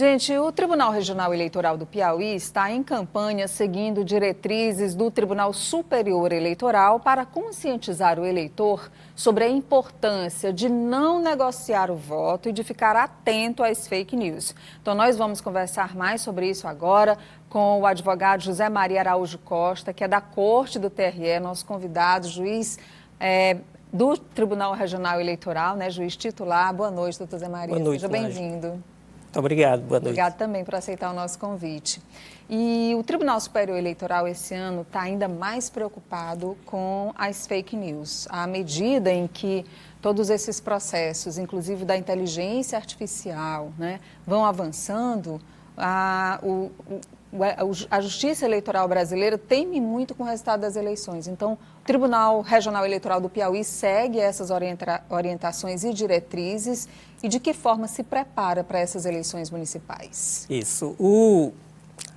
Gente, o Tribunal Regional Eleitoral do Piauí está em campanha seguindo diretrizes do Tribunal Superior Eleitoral para conscientizar o eleitor sobre a importância de não negociar o voto e de ficar atento às fake news. Então, nós vamos conversar mais sobre isso agora com o advogado José Maria Araújo Costa, que é da Corte do TRE, nosso convidado, juiz do Tribunal Regional Eleitoral, né, juiz titular. Boa noite, doutor Zé Maria. Boa noite, seja bem-vindo. Muito obrigado, boa noite. Obrigado também por aceitar o nosso convite. E o Tribunal Superior Eleitoral esse ano está ainda mais preocupado com as fake news. À medida em que todos esses processos, inclusive da inteligência artificial, né, vão avançando, a Justiça Eleitoral brasileira teme muito com o resultado das eleições. Então, o Tribunal Regional Eleitoral do Piauí segue essas orientações e diretrizes e de que forma se prepara para essas eleições municipais? Isso.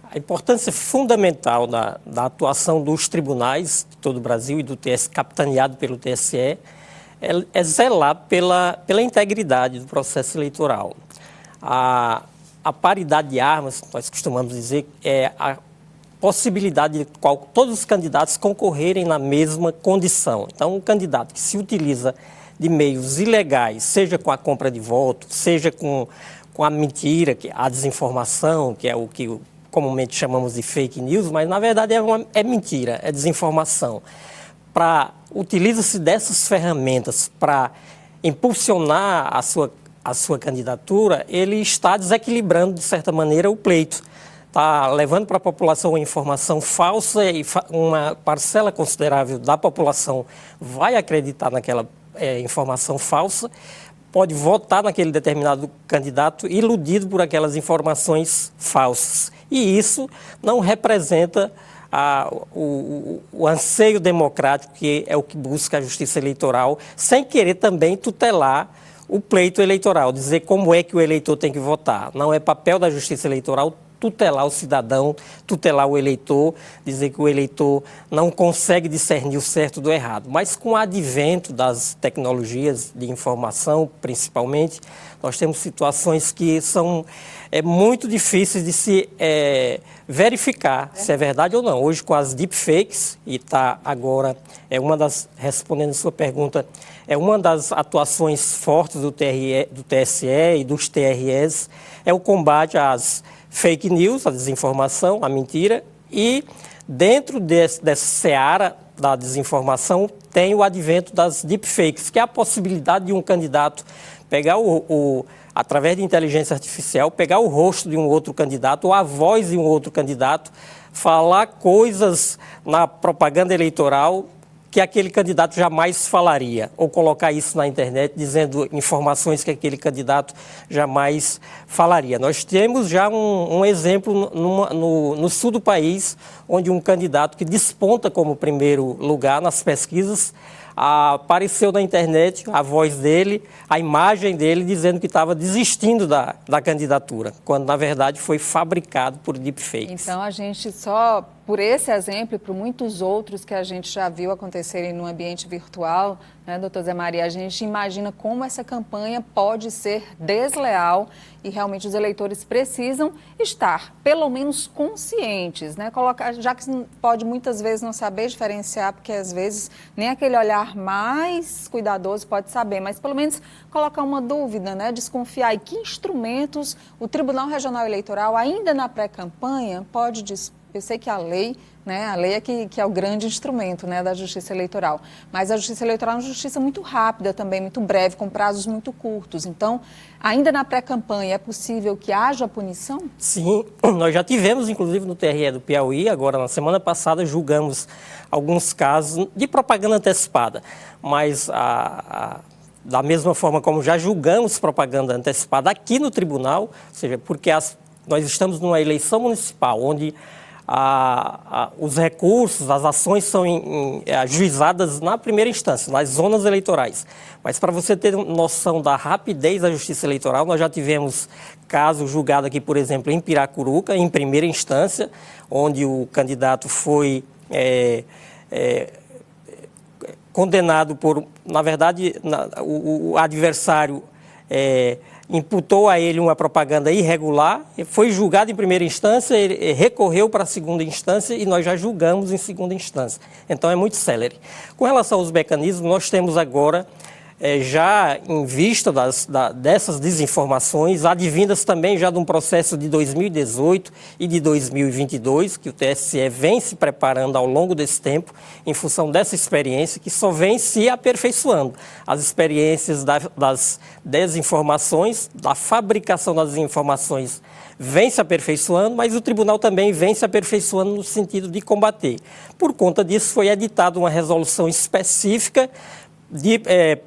A importância fundamental da atuação dos tribunais de todo o Brasil e do TSE, capitaneado pelo TSE, é zelar pela integridade do processo eleitoral. A paridade de armas, nós costumamos dizer, é a possibilidade de todos os candidatos concorrerem na mesma condição. Então, um candidato que se utiliza de meios ilegais, seja com a compra de voto, seja com a mentira, a desinformação, que é o que comumente chamamos de fake news, mas na verdade é mentira, é desinformação. Utiliza-se dessas ferramentas para impulsionar a sua candidatura, ele está desequilibrando, de certa maneira, o pleito. Está levando para a população uma informação falsa e uma parcela considerável da população vai acreditar naquela informação falsa, pode votar naquele determinado candidato iludido por aquelas informações falsas. E isso não representa o anseio democrático, que é o que busca a Justiça Eleitoral, sem querer também tutelar o pleito eleitoral, dizer como é que o eleitor tem que votar. Não é papel da Justiça Eleitoral tutelar o cidadão, tutelar o eleitor, dizer que o eleitor não consegue discernir o certo do errado. Mas com o advento das tecnologias de informação, principalmente, nós temos situações que são muito difíceis de se verificar se é verdade ou não. Hoje, com as deepfakes, e está agora, respondendo a sua pergunta, é uma das atuações fortes do TSE e dos TREs, é o combate às fake news, a desinformação, a mentira, e dentro dessa seara da desinformação tem o advento das deepfakes, que é a possibilidade de um candidato pegar através de inteligência artificial, pegar o rosto de um outro candidato ou a voz de um outro candidato, falar coisas na propaganda eleitoral que aquele candidato jamais falaria, ou colocar isso na internet dizendo informações que aquele candidato jamais falaria. Nós temos já um exemplo no sul do país, onde um candidato que desponta como primeiro lugar nas pesquisas, apareceu na internet a voz dele, a imagem dele, dizendo que estava desistindo da candidatura, quando na verdade foi fabricado por deepfakes. Então a gente só, por esse exemplo e por muitos outros que a gente já viu acontecerem no ambiente virtual, né, doutor Zé Maria, a gente imagina como essa campanha pode ser desleal e realmente os eleitores precisam estar, pelo menos, conscientes, né? Já que pode muitas vezes não saber diferenciar, porque às vezes nem aquele olhar mais cuidadoso pode saber, mas pelo menos colocar uma dúvida, né? Desconfiar. E que instrumentos o Tribunal Regional Eleitoral, ainda na pré-campanha, pode dispor? Eu sei que a lei, né, a lei é que é o grande instrumento, né, da Justiça Eleitoral, mas a Justiça Eleitoral é uma justiça muito rápida também, muito breve, com prazos muito curtos. Então, ainda na pré-campanha, é possível que haja punição? Sim, nós já tivemos, inclusive, no TRE do Piauí, agora na semana passada, julgamos alguns casos de propaganda antecipada, mas da mesma forma como já julgamos propaganda antecipada aqui no tribunal, ou seja, porque nós estamos numa eleição municipal, onde os recursos, as ações são ajuizadas na primeira instância, nas zonas eleitorais. Mas para você ter noção da rapidez da Justiça Eleitoral, nós já tivemos caso julgado aqui, por exemplo, em Piracuruca, em primeira instância, onde o candidato foi condenado por, na verdade, o adversário imputou a ele uma propaganda irregular, foi julgado em primeira instância, ele recorreu para a segunda instância e nós já julgamos em segunda instância. Então é muito célere. Com relação aos mecanismos, nós temos agora, já em vista dessas desinformações, advindas também já de um processo de 2018 e de 2022, que o TSE vem se preparando ao longo desse tempo, em função dessa experiência, que só vem se aperfeiçoando. As experiências das desinformações, da fabricação das informações, vem se aperfeiçoando, mas o tribunal também vem se aperfeiçoando no sentido de combater. Por conta disso, foi editada uma resolução específica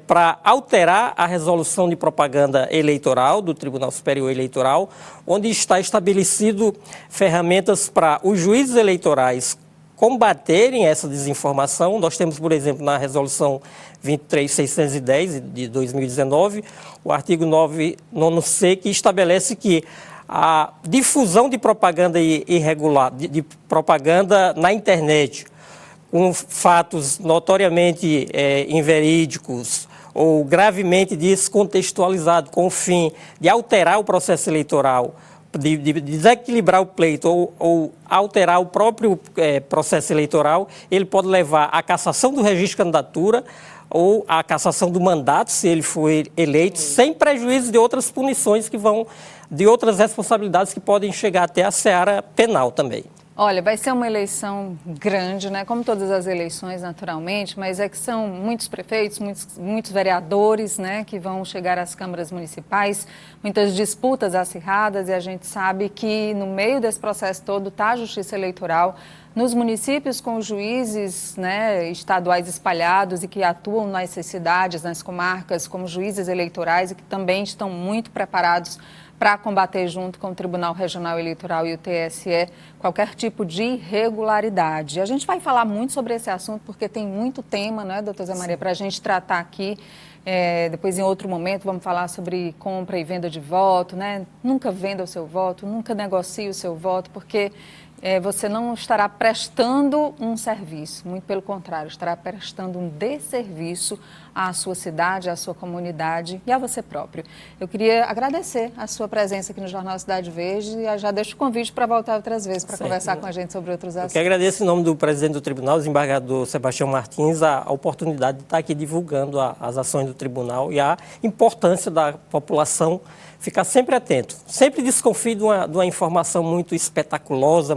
para alterar a resolução de propaganda eleitoral do Tribunal Superior Eleitoral, onde está estabelecido ferramentas para os juízes eleitorais combaterem essa desinformação. Nós temos, por exemplo, na resolução 23.610 de 2019, o artigo 9º, que estabelece que a difusão de propaganda irregular, de propaganda na internet, com fatos notoriamente inverídicos ou gravemente descontextualizados, com o fim de alterar o processo eleitoral, de desequilibrar o pleito ou alterar o próprio processo eleitoral, ele pode levar à cassação do registro de candidatura ou à cassação do mandato, se ele for eleito, sem prejuízo de outras punições de outras responsabilidades que podem chegar até a seara penal também. Olha, vai ser uma eleição grande, né? Como todas as eleições, naturalmente, mas é que são muitos prefeitos, muitos vereadores, né, que vão chegar às câmaras municipais, muitas disputas acirradas, e a gente sabe que no meio desse processo todo está a Justiça Eleitoral, nos municípios com juízes, né, estaduais espalhados e que atuam nas cidades, nas comarcas, como juízes eleitorais e que também estão muito preparados para combater junto com o Tribunal Regional Eleitoral e o TSE qualquer tipo de irregularidade. A gente vai falar muito sobre esse assunto porque tem muito tema, né, doutora Zé Maria, para a gente tratar aqui. Depois, em outro momento, vamos falar sobre compra e venda de voto, né? Nunca venda o seu voto, nunca negocie o seu voto, porque você não estará prestando um serviço, muito pelo contrário, estará prestando um desserviço à sua cidade, à sua comunidade e a você próprio. Eu queria agradecer a sua presença aqui no Jornal Cidade Verde e já deixo o convite para voltar outras vezes para conversar com a gente sobre outros assuntos. Eu que agradeço em nome do presidente do tribunal, o desembargador Sebastião Martins, a oportunidade de estar aqui divulgando as ações do tribunal e a importância da população ficar sempre atento, sempre desconfie de uma informação muito espetaculosa,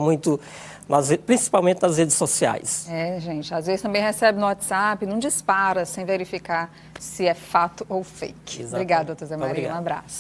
principalmente nas redes sociais. Gente, às vezes também recebe no WhatsApp, não dispara sem verificar se é fato ou fake. Exatamente. Obrigada, doutora Zé Maria. Obrigado. Um abraço.